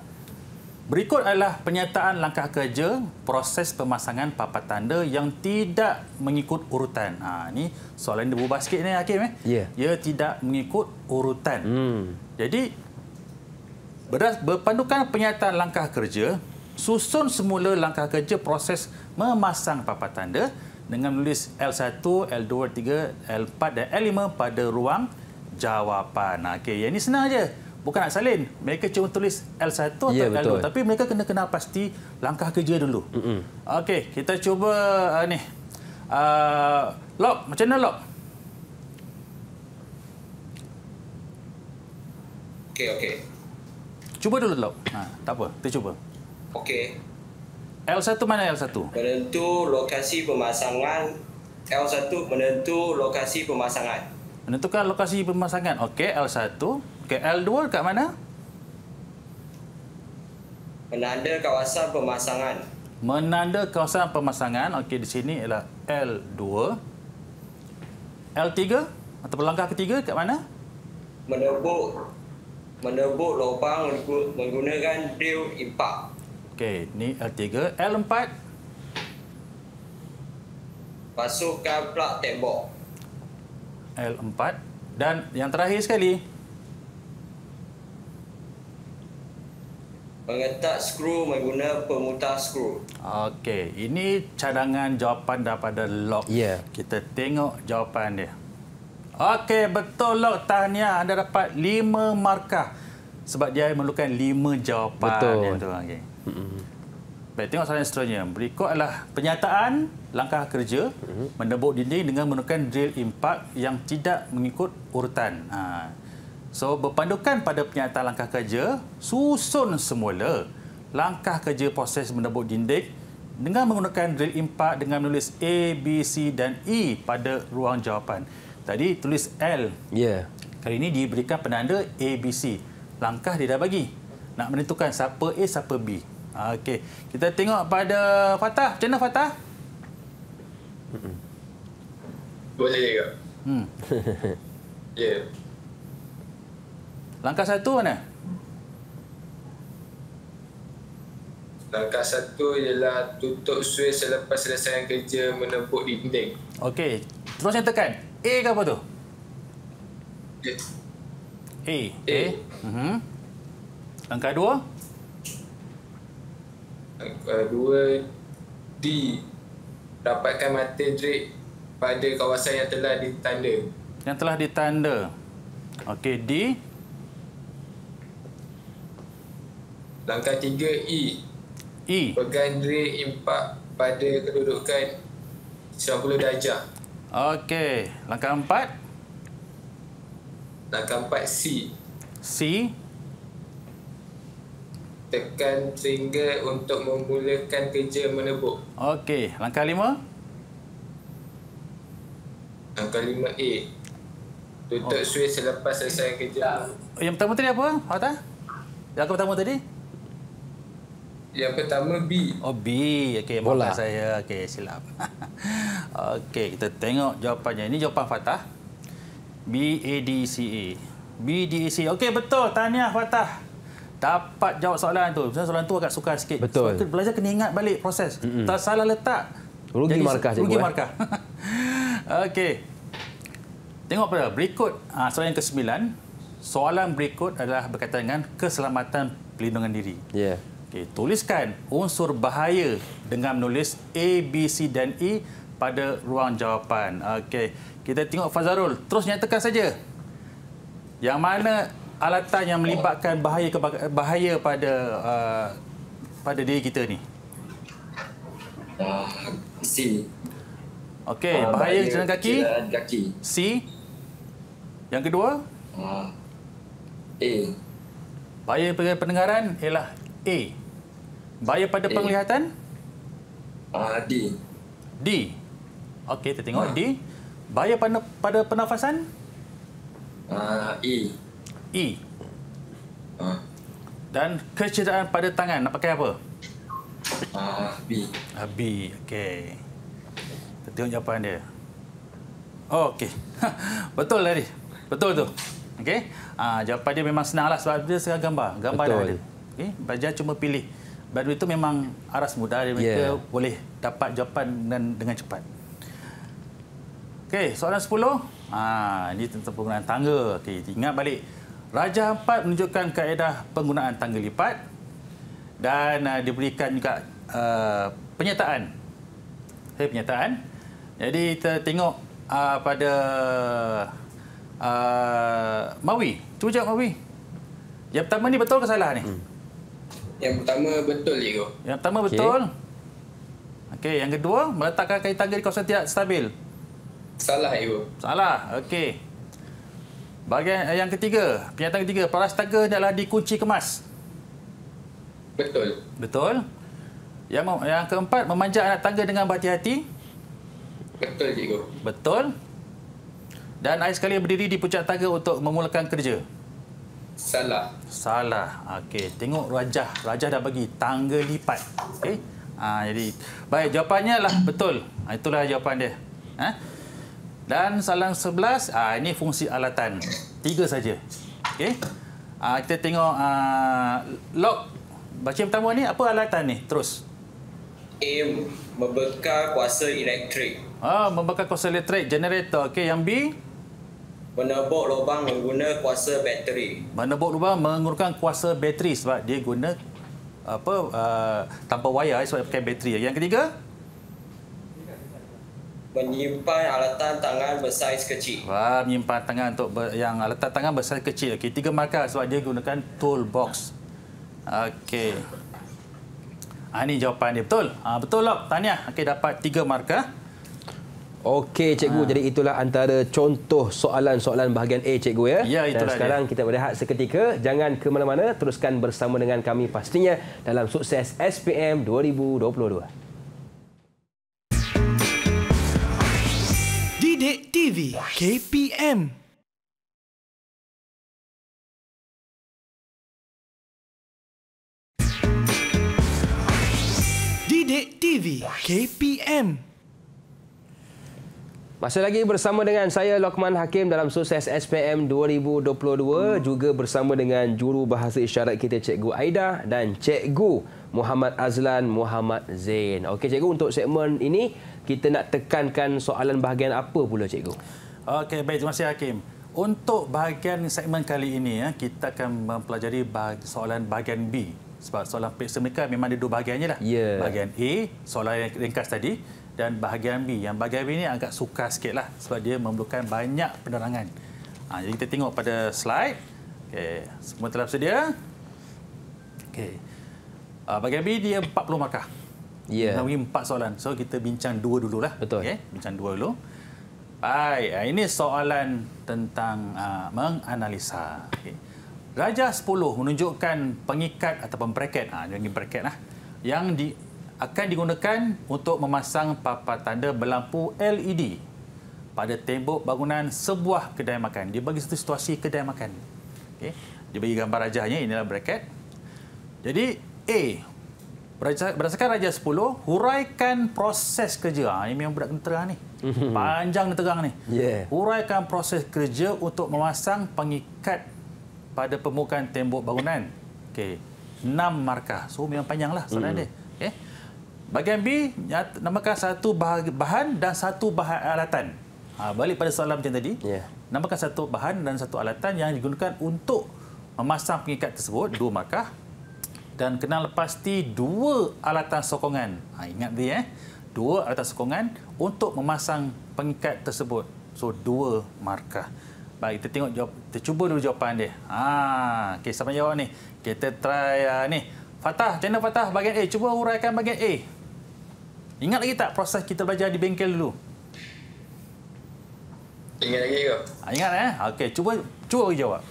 Berikut adalah pernyataan langkah kerja proses pemasangan papan tanda yang tidak mengikut urutan. Ini soalan dia berubah sikit ni Hakim. Ia tidak mengikut urutan. Jadi, berpandukan pernyataan langkah kerja, susun semula langkah kerja proses memasang papan tanda dengan menulis L1, L2, L3, L4 dan L5 pada ruang jawapan. Okey, yang ini senang aja. Bukan nak salin. Mereka cuma tulis L1 atau L2. Betul. Tapi mereka kena kenal pasti langkah kerja dulu. Okey, kita cuba ni. Lok, macam mana Lok? Okey. Cuba dulu Lok. Tak apa, kita cuba. Okey. L1 mana L1? Menentu lokasi pemasangan. L1 menentu lokasi pemasangan. Menentukan lokasi pemasangan. Okey, L1. Okey, L2 kat mana? Menanda kawasan pemasangan. Menanda kawasan pemasangan. Okey, di sini ialah L2. L3 atau langkah ketiga kat mana? Menebuk lubang menggunakan drill impak. Okey, ni L3. L4. Pasukkan plug tembok. L4. Dan yang terakhir sekali. Mengetat skru menggunakan pemutar skru. Okey, ini cadangan jawapan daripada Lok. Kita tengok jawapan dia. Okey, betul Lok. Tahniah, anda dapat 5 markah. Sebab dia memerlukan 5 jawapan. Betul. Okay. Baik, tengok soalan seterusnya. Berikut adalah pernyataan langkah kerja menebuk dinding dengan menggunakan drill impak yang tidak mengikut urutan. So, berpandukan pada pernyataan langkah kerja, susun semula langkah kerja proses menebuk dinding dengan menggunakan drill impak dengan menulis A, B, C dan E pada ruang jawapan. Tadi tulis L. Kali ini diberikan penanda A, B, C. Langkah dia dah bagi. Nak menentukan siapa A, siapa B. Okey, kita tengok pada Fatah. Macam mana Fatah? Boleh ke? Langkah 1 mana? Langkah 1 ialah tutup switch selepas selesai kerja menebuk dinding. Okey, terus yang tekan. A ke apa tu? A. Langkah 2? Langkah 2 D. Dapatkan mata drill pada kawasan yang telah ditanda. Yang telah ditanda. Okey, D. Langkah 3 E. Pegang drill impak pada kedudukan 90 darjah. Okey, langkah 4. Langkah 4 C. Tekan trigger untuk memulakan kerja menebuk. Okey, langkah 5. Langkah 5 A. Tutup switch selepas selesai kerja. Yang pertama tadi apa, Fatah? Yang pertama tadi? Yang pertama B. B. Okey, maafkan saya. Okey, silap. Okey, kita tengok jawapannya. Ini jawapan Fatah. B, A, D, C, A. B, D, A, C. Okey, betul. Tahniah Fatah. Dapat jawab soalan tu. Sebenarnya soalan tu agak sukar sikit. Betul. So, belajar kena ingat balik proses. Tak salah letak. Rugi markah cikgu. Rugi markah. Okey. Tengok pada berikut. Soalan yang ke-9. Soalan berikut adalah berkaitan dengan keselamatan pelindungan diri. Okey, tuliskan unsur bahaya dengan menulis A, B, C dan E pada ruang jawapan. Okey, kita tengok Fazarul. Terus nyatakan saja. Yang mana alatan yang melibatkan bahaya pada diri kita ni? C. Okey, bahaya jalan kaki. C. Yang kedua? A. Bahaya pada pendengaran ialah A. Bahaya pada penglihatan? D. D. Okey, kita tengok D. Bahaya pada pernafasan? E. E. Dan kecederaan pada tangan nak pakai apa? B. B. Okey. Kita tengok jawapan dia. Oh, okey. Betul tadi. Betul tu. Okey. Jawapan dia memang senanglah sebab dia sekarang gambar. Gambar dah ada. Okey. Belajar cuma pilih. Baru itu memang aras mudah dia mereka boleh dapat jawapan dengan cepat. Okey, soalan 10. Ini tentang penggunaan tangga. Okey, ingat balik. Raja 4 menunjukkan kaedah penggunaan tangga lipat dan diberikan juga penyataan. Penyataan. Jadi kita tengok pada Mawi. Cuba jawab Mawi. Yang pertama ni betul ke salah ni? Yang pertama betul, cikgu. Yang pertama betul. Okey, yang kedua meletakkan kain tangga di kawasan tidak stabil. Salah, cikgu. Salah. Okey. Bahagian yang ketiga, pernyataan ketiga, paras tangga adalah dikunci kemas. Betul. Betul. Yang keempat, memanjat anak tangga dengan berhati-hati. Betul, cikgu. Betul. Dan air sekali berdiri di puncak tangga untuk memulakan kerja. Salah. Salah. Okey, tengok Rajah. Rajah dah bagi tangga lipat. Okey. Jadi baik, jawapannya lah betul. Itulah jawapan dia. Dan soalan 11, ini fungsi alatan. 3 saja. Okey. Kita tengok log. Baca yang pertama ni, apa alatan ni? Terus. A. Membekal kuasa elektrik. Membekal kuasa elektrik, generator. Okey, yang B? Menebuk lubang mengguna kuasa bateri. Menebuk lubang menggunakan kuasa bateri sebab dia guna tanpa wayar sebab pakai bateri. Yang ketiga? Menyimpan alatan tangan bersaiz kecil. Menyimpan tangan untuk yang alatan tangan bersaiz kecil. Okey, 3 markah sebab dia gunakan toolbox. Okey. Ini jawapan dia. Betul? Betul, Lok. Tahniah. Okey, dapat 3 markah. Okey, cikgu. Jadi itulah antara contoh soalan-soalan bahagian A, cikgu ya. Ya, itulah. Dan sekarang kita berehat seketika. Jangan ke mana-mana. Teruskan bersama dengan kami pastinya dalam Sukses SPM 2022. Didik TV KPM. Didik TV KPM. Masih lagi bersama dengan saya Lokman Hakim dalam Sukses SPM 2022, juga bersama dengan juru bahasa isyarat kita Cikgu Aida dan Cikgu Muhammad Azlan Muhammad Zain. Okey cikgu, untuk segmen ini kita nak tekankan soalan bahagian apa pula cikgu? Okey, baik, terima kasih Hakim. Untuk bahagian segmen kali ini kita akan mempelajari soalan bahagian B. Sebab soalan periksa mereka memang ada 2 bahagiannya lah. Bahagian A, soalan yang ringkas tadi, dan bahagian B. Yang bahagian B ni agak sukar sikit lah sebab dia memerlukan banyak penerangan. Jadi kita tengok pada slide. Okey, semua telah bersedia. Okey. Bahagian B dia 40 markah. Nak bagi 4 soalan. So kita bincang 2 dululah. Betul. Okey, bincang 2 dulu. Baik, ini soalan tentang menganalisa. Okey. Rajah 10 menunjukkan pengikat ataupun bracket. Ini bracket lah. Yang akan digunakan untuk memasang papan tanda berlampu LED pada tembok bangunan sebuah kedai makan. Dia bagi satu situasi kedai makan. Okay. Dia bagi gambar rajahnya, inilah bracket. Jadi A, berdasarkan rajah 10, huraikan proses kerja. Ini memang budak kena terang ni. Panjang ni terang ni. Huraikan proses kerja untuk memasang pengikat pada permukaan tembok bangunan. Okey. 6 markah. So memang panjanglah soalan dia. Okey. Bahagian B, namakan satu bahan dan satu bahan alatan. Balik pada soalan macam tadi. Namakan satu bahan dan satu alatan yang digunakan untuk memasang pengikat tersebut, 2 markah. Dan kenal pasti 2 alatan sokongan. Ingat dia, 2 alatan sokongan untuk memasang pengikat tersebut. So, 2 markah. Baik, kita tengok jawab. Kita cuba dulu jawapan dia. Okey, siapa jawab ni? Kita try ni. Fatah, macam mana Fatah bahagian A? Cuba huraikan bahagian A. Ingat lagi tak proses kita belajar di bengkel dulu? Ingat lagi ke? Ingat Okey, cuba bagi jawab.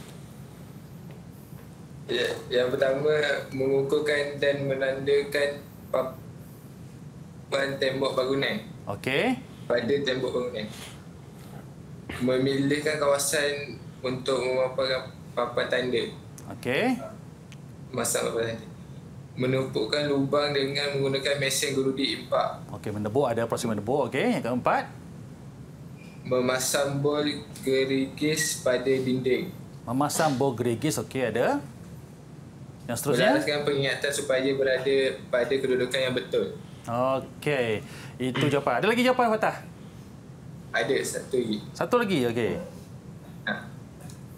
Yang pertama, mengukurkan dan menandakan papan tembok bangunan Okey. pada tembok bangunan. Memilihkan kawasan untuk memaparkan papan tanda. Okey. Masang papan tanda. Menumpukkan lubang dengan menggunakan mesin gerudi impak. Okey, menebuk, ada proses menebuk. Okey, yang keempat. Memasang bol gerigis pada dinding. Memasang bol gerigis. Okey, ada. Yang seterusnya. Melalaskan pengingatan supaya berada pada kedudukan yang betul. Okey, itu jawapan. Ada lagi jawapan Fatah? Ada satu lagi. Satu lagi, okey.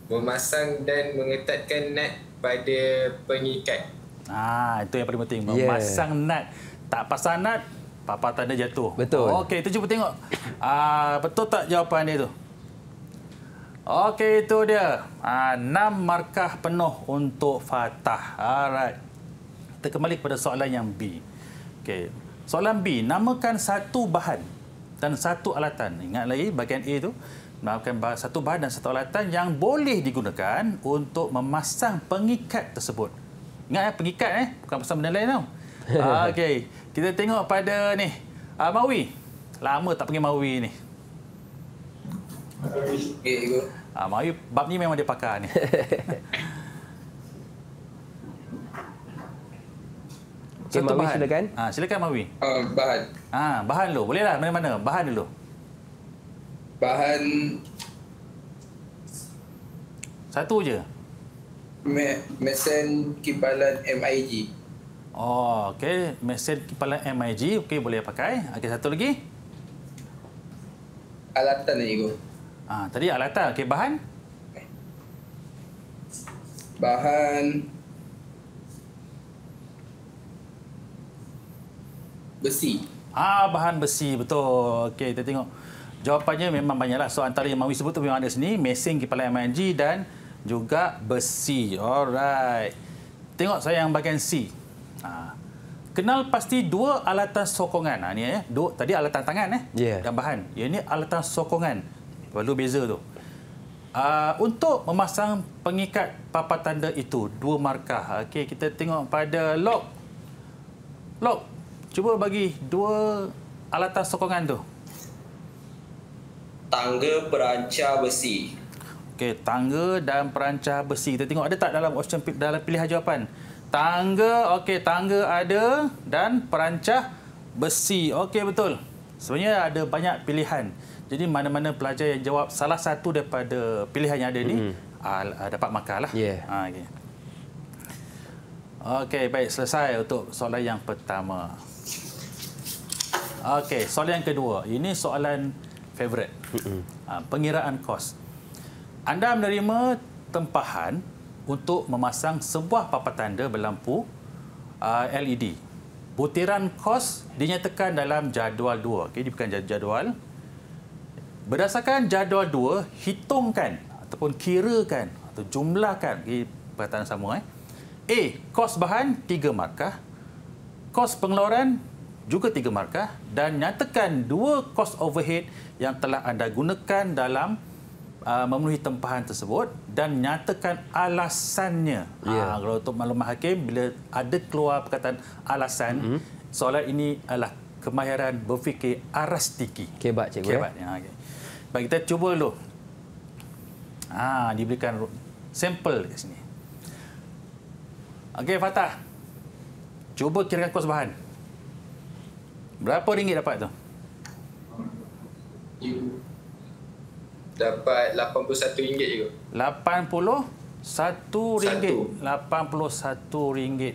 Memasang dan mengetatkan nut pada pengikat. Itu yang paling penting. Memasang nut. Tak pasang nut, papan tanda jatuh. Betul. Okey, kita cuba tengok. Betul tak jawapan dia tu? Okey, itu dia. 6 markah penuh untuk Fatah. Alright. Kita kembali kepada soalan yang B. Okey. Soalan B, namakan satu bahan dan satu alatan. Ingat lagi bahagian A tu. Namakan satu bahan dan satu alatan yang boleh digunakan untuk memasang pengikat tersebut. Ingat pengikat bukan pasal benda lain tau. Okey, kita tengok pada ni. Mawi. Lama tak panggil Mawi ni. Mawi bab ni memang dia pakar ni. Satu Mawi, bahan. silakan. Silakan Mawi. Bahan. Bahan dulu. Bolehlah mana-mana. Bahan dulu. Bahan satu je. Mesin kipalan MIG. Okey, mesin kipalan MIG, okey boleh pakai. Okey, satu lagi. Alatan ni go. Tadi alatan, okey bahan. Bahan besi. Bahan besi, betul. Okey, kita tengok. Jawapannya memang banyaklah. So antara yang Mawi sebut tu memang ada sini, mesin kipalan MIG dan juga besi. Alright. Tengok saya yang bahagian C. Kenal pasti 2 alatan sokongan. Ni tadi alatan tangan dan bahan. Yang ini alatan sokongan. Perlu beza tu. Untuk memasang pengikat papan tanda itu 2 markah. Okey, kita tengok pada log. Log. Cuba bagi 2 alatan sokongan tu. Tangga perancah besi. Okey, tangga dan perancah besi. Kita tengok ada tak dalam option dalam pilihan jawapan. Tangga, okey, tangga ada dan perancah besi. Okey, betul. Sebenarnya ada banyak pilihan. Jadi mana-mana pelajar yang jawab salah satu daripada pilihan yang ada ni dapat markah lah. Okay. Okey, baik, selesai untuk soalan yang pertama. Okey, soalan yang kedua. Ini soalan favourite. Pengiraan kos. Anda menerima tempahan untuk memasang sebuah papan tanda berlampu LED. Butiran kos dinyatakan dalam jadual 2. Okey, ini bukan jadual. Berdasarkan jadual 2, hitungkan ataupun kirakan atau jumlahkan. Okay, perkataan sama. A. Kos bahan 3 markah. Kos pengeluaran juga 3 markah. Dan nyatakan 2 kos overhead yang telah anda gunakan dalam memenuhi tempahan tersebut dan nyatakan alasannya. Kalau untuk maklumat hakim, bila ada keluar perkataan alasan, soalan ini adalah kemahiran berfikir arastiki. Kebat, cikgu. Kebat. Okay. Baik, kita cuba dulu. Diberikan sampel kat sini. Okey, Fatah. Cuba kirakan kos bahan. Berapa ringgit dapat tu? Dapat RM81 je. RM81. RM81.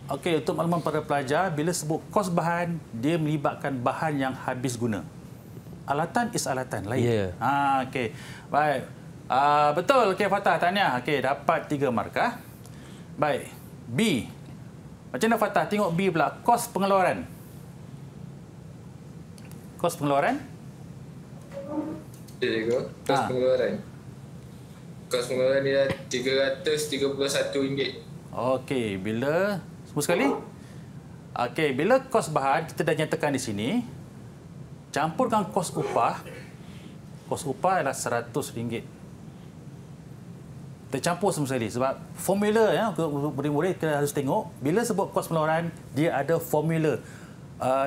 Okey, untuk makluman para pelajar, bila sebut kos bahan, dia melibatkan bahan yang habis guna. Alatan is alatan lain. Okey. Baik. Betul. Okey, Fatah, tahniah. Okey, dapat 3 markah. Baik. B. Macam mana Fatah? Tengok B pula. Kos pengeluaran. Kos pengeluaran? Ya, cikgu. Kos pengeluaran. Kos pengeluaran dia RM331. Okey, bila semua sekali? Okey, bila kos bahan kita dah nyatakan di sini, campurkan kos upah. Kos upah adalah RM100. Tercampur semua sekali sebab formula ya murid-murid kita harus tengok bila sebut kos pengeluaran dia ada formula.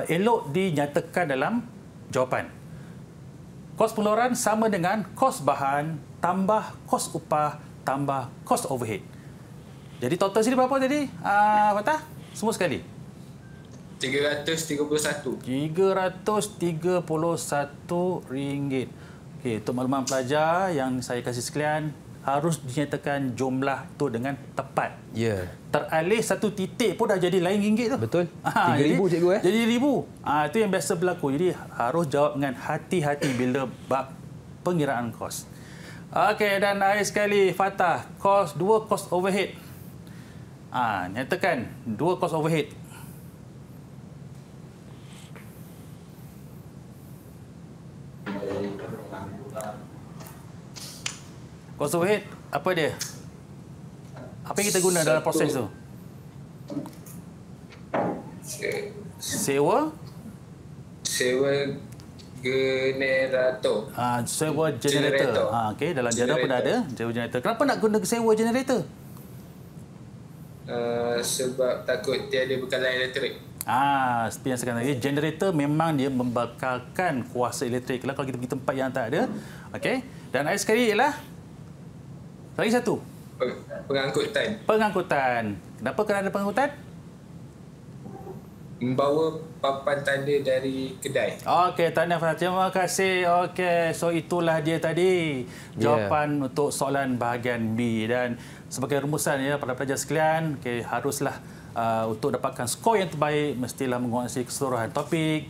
Elok dinyatakan dalam jawapan. Kos pengeluaran sama dengan kos bahan tambah kos upah tambah kos overhead. Jadi total sini berapa tadi? Fatah? Semua sekali. RM331. RM331. Okey, untuk makluman pelajar yang saya kasih sekalian, harus dinyatakan jumlah tu dengan tepat. Ya. Teralih satu titik pun dah jadi lain ringgit tu. Betul. 3,000 cikgu Jadi 1,000. Itu yang biasa berlaku. Jadi harus jawab dengan hati-hati bila bab pengiraan kos. Okey, dan akhir sekali Fatah, dua kos overhead. Nyatakan dua kos overhead. Kos overhead, apa dia? Apa yang kita guna dalam proses tu? Sewa generator. Sewa generator. Okey, dalam jadual pun ada sewa generator. Kenapa nak guna sewa generator? Sebab takut tiada bekalan elektrik. Seperti yang sekarang tadi, generator memang dia membekalkan kuasa elektrik. Kalau kita pergi tempat yang tak ada. Okey. Dan akhir sekali ialah lagi satu. Pengangkutan. Kenapa kena ada pengangkutan? Membawa papan tanda dari kedai. Okey, tahniah Fatah. Terima kasih. Okey, so itulah dia tadi jawapan untuk soalan bahagian B. Dan sebagai rumusan ya para pelajar sekalian, haruslah untuk dapatkan skor yang terbaik mestilah menguasai keseluruhan topik,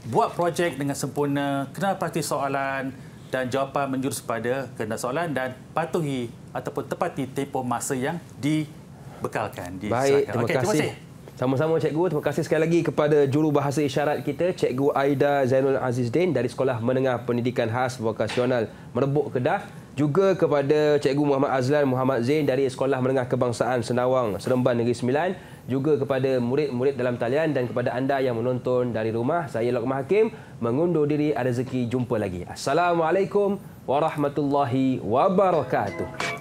buat projek dengan sempurna, kenal praktis soalan dan jawapan menjurus pada kehendak soalan dan patuhi ataupun tepati tempoh masa yang dibekalkan. Baik, terima kasih. Sama-sama cikgu. Terima kasih sekali lagi kepada jurubahasa isyarat kita, Cikgu Aida Zainul Azizdin dari Sekolah Menengah Pendidikan Khas Vokasional Merebok, Kedah. Juga kepada Cikgu Muhammad Azlan Muhammad Zain dari Sekolah Menengah Kebangsaan Senawang, Seremban Negeri Sembilan. Juga kepada murid-murid dalam talian dan kepada anda yang menonton dari rumah. Saya Luqman Hakim mengundur diri. Ada rezeki jumpa lagi. Assalamualaikum warahmatullahi wabarakatuh.